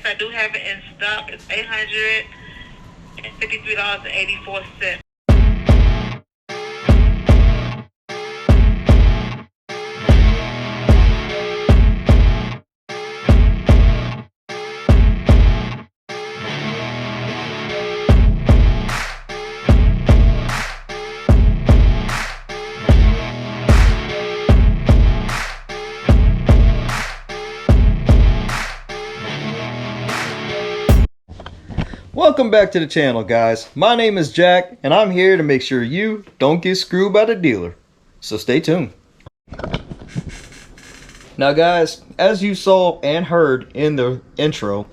I do have it in stock. It's $853.84. Welcome back to the channel, guys. My name is Jack, and I'm here to make sure you don't get screwed by the dealer. So stay tuned. Now, guys, as you saw and heard in the intro,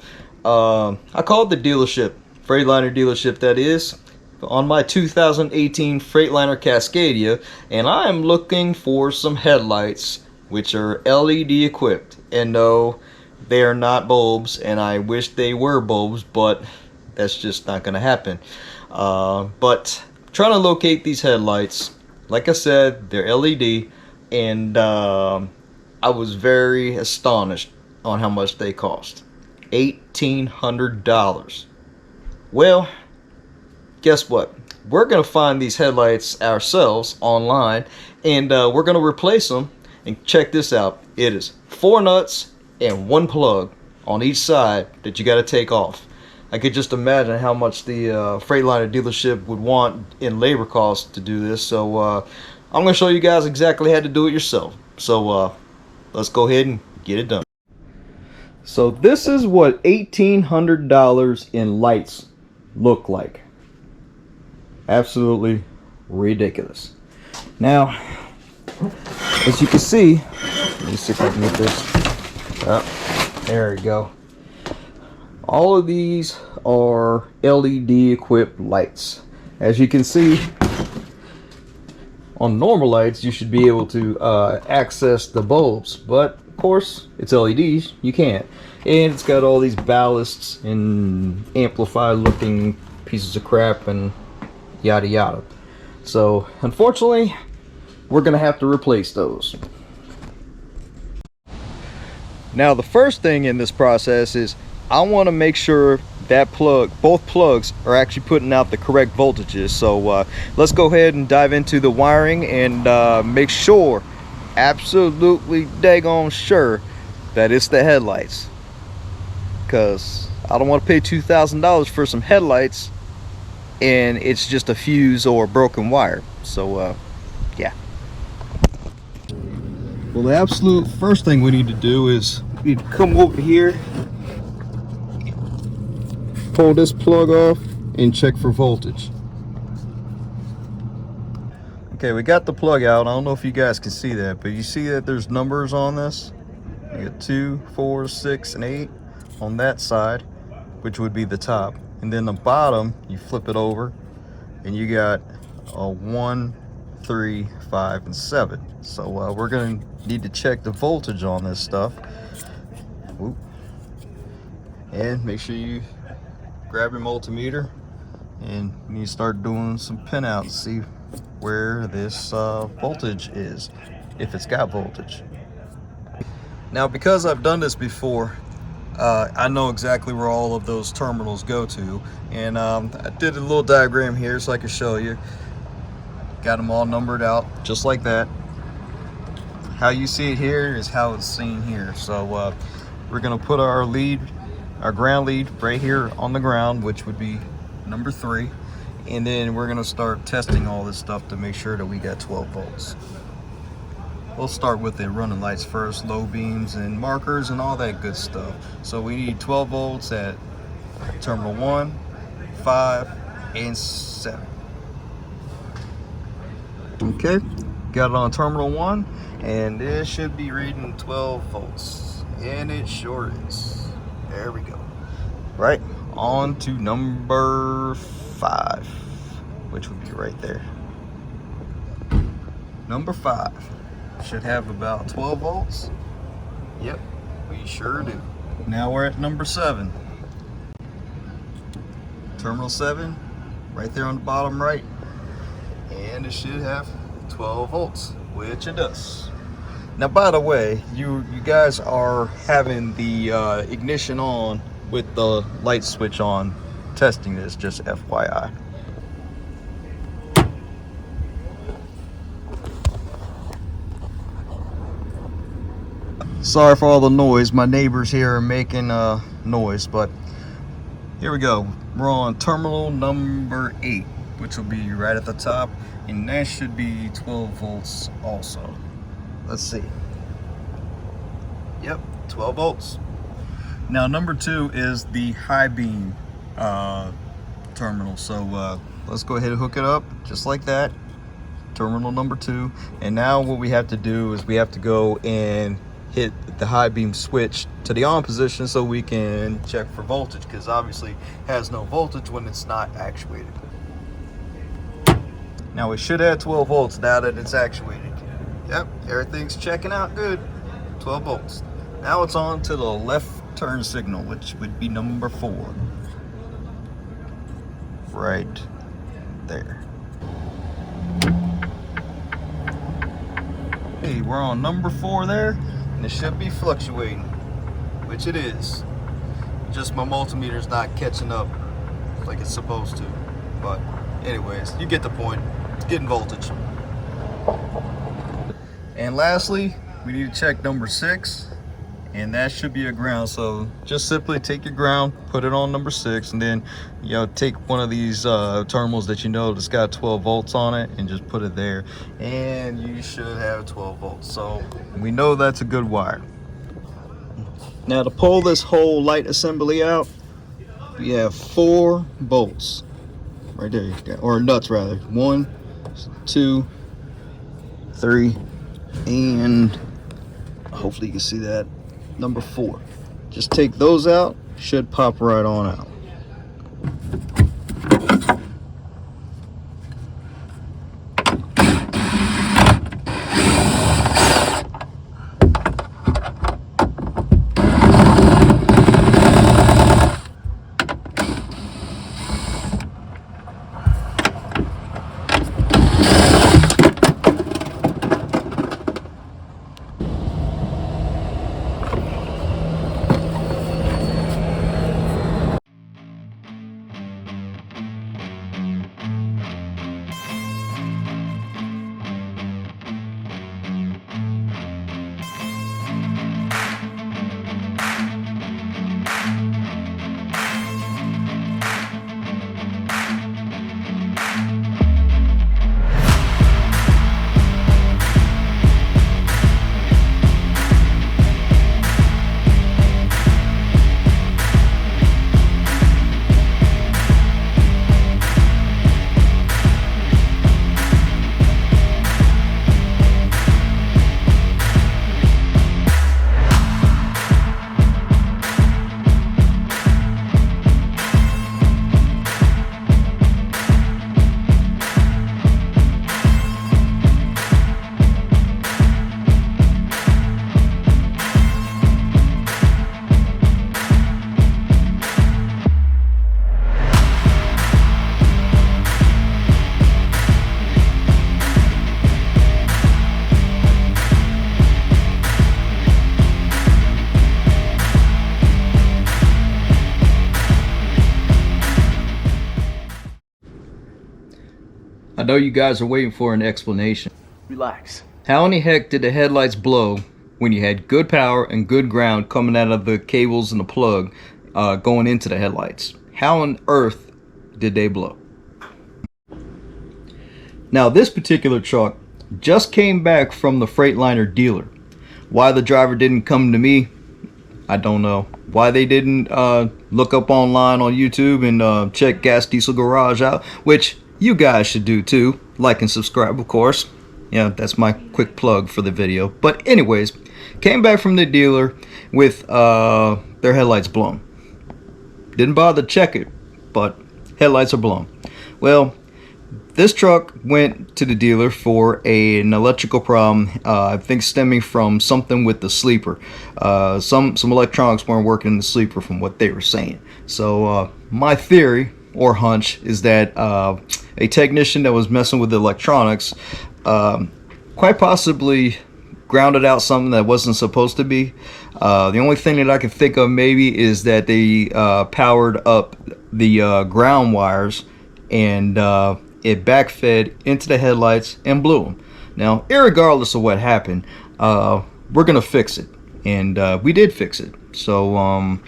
I called the dealership, Freightliner dealership that is, on my 2018 Freightliner Cascadia, and I am looking for some headlights which are LED equipped. And no, they are not bulbs, and I wish they were bulbs, but that's just not gonna happen. But trying to locate these headlights, like I said, they're LED, and I was very astonished on how much they cost. $1,800. Well, guess what? We're gonna find these headlights ourselves online, and we're gonna replace them. And check this out, it is 4 nuts and 1 plug on each side that you got to take off. I could just imagine how much the Freightliner dealership would want in labor costs to do this. So I'm going to show you guys exactly how to do it yourself. So let's go ahead and get it done. So this is what $1,800 in lights look like. Absolutely ridiculous. Now, as you can see, let me see if I can get this. Oh, there we go. All of these are LED equipped lights. As you can see, on normal lights you should be able to access the bulbs, but of course it's LEDs, you can't. And it's got all these ballasts and amplified looking pieces of crap and yada yada. So unfortunately, we're gonna have to replace those. Now, the first thing in this process is I want to make sure that both plugs are actually putting out the correct voltages. So let's go ahead and dive into the wiring and make sure, absolutely daggone sure, that it's the headlights, because I don't want to pay $2,000 for some headlights and it's just a fuse or a broken wire. So yeah. Well, the absolute first thing we need to do is we need to come over here, pull this plug off, and check for voltage. Okay, we got the plug out. I don't know if you guys can see that, but you see that there's numbers on this. You got 2, 4, 6, and 8 on that side, which would be the top. And then the bottom, you flip it over, and you got a 1, 3, 5, and 7. So we're going to need to check the voltage on this stuff. Whoop. And make sure you grab your multimeter, and you need to start doing some pinouts, see where this voltage is, if it's got voltage. Now, because I've done this before, I know exactly where all of those terminals go to, and I did a little diagram here so I can show you. Got them all numbered out just like that. How you see it here is how it's seen here. So we're gonna put our ground lead right here on the ground, which would be number 3, and then we're gonna start testing all this stuff to make sure that we got 12 volts. We'll start with the running lights first, low beams and markers and all that good stuff. So we need 12 volts at terminal 1, 5, and 7. Okay, got it on terminal 1, and it should be reading 12 volts, and it sure is. There we go. Right, on to number 5, which would be right there. Number 5 should have about 12 volts. Yep, we sure do. Now we're at number 7. Terminal 7, right there on the bottom right. And it should have 12 volts, which it does. Now, by the way, you guys are having the ignition on with the light switch on testing this, just FYI. Sorry for all the noise. My neighbors here are making noise, but here we go. We're on terminal number 8, which will be right at the top, and that should be 12 volts also. Let's see. Yep, 12 volts. Now number 2 is the high beam terminal. So let's go ahead and hook it up just like that. Terminal number 2. And now what we have to do is we have to go and hit the high beam switch to the on position so we can check for voltage, because obviously it has no voltage when it's not actuated. Now we should have 12 volts now that it's actuated. Yep, everything's checking out good. 12 volts. Now it's on to the left turn signal, which would be number 4. Right there. Hey, we're on number 4 there. And it should be fluctuating, which it is. Just my multimeter's not catching up like it's supposed to. But anyways, you get the point. It's getting voltage. And lastly, we need to check number 6, and that should be a ground. So just simply take your ground, put it on number 6, and then take one of these terminals that that's got 12 volts on it and just put it there, and you should have 12 volts. So we know that's a good wire. Now to pull this whole light assembly out, we have 4 bolts right there, or nuts rather. 1, 2, 3, and hopefully you can see that, number 4. Just take those out, should pop right on out. I know you guys are waiting for an explanation. Relax. How in the heck did the headlights blow when you had good power and good ground coming out of the cables and the plug going into the headlights? How on earth did they blow? Now this particular truck just came back from the Freightliner dealer. Why the driver didn't come to me, I don't know. Why they didn't look up online on YouTube and check GasDiesel Garage out, which you guys should do too. Like and subscribe, of course. Yeah, that's my quick plug for the video. But anyways, came back from the dealer with their headlights blown. Didn't bother to check it, but headlights are blown. Well, this truck went to the dealer for an electrical problem, I think stemming from something with the sleeper. Some electronics weren't working in the sleeper from what they were saying. So my theory or hunch is that a technician that was messing with the electronics quite possibly grounded out something that wasn't supposed to be. The only thing that I can think of maybe is that they powered up the ground wires, and it backfed into the headlights and blew them. Now, irregardless of what happened, we're gonna fix it, and we did fix it. So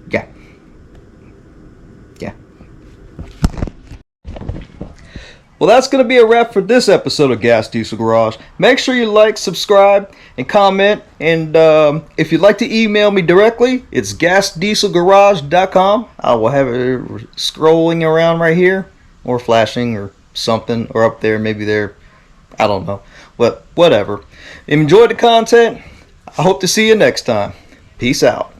yeah. Well, that's going to be a wrap for this episode of Gas Diesel Garage. Make sure you like, subscribe, and comment. And if you'd like to email me directly, it's gasdieselgarage.com. I will have it scrolling around right here, or flashing, or something, or up there, maybe there. I don't know. But whatever. Enjoy the content. I hope to see you next time. Peace out.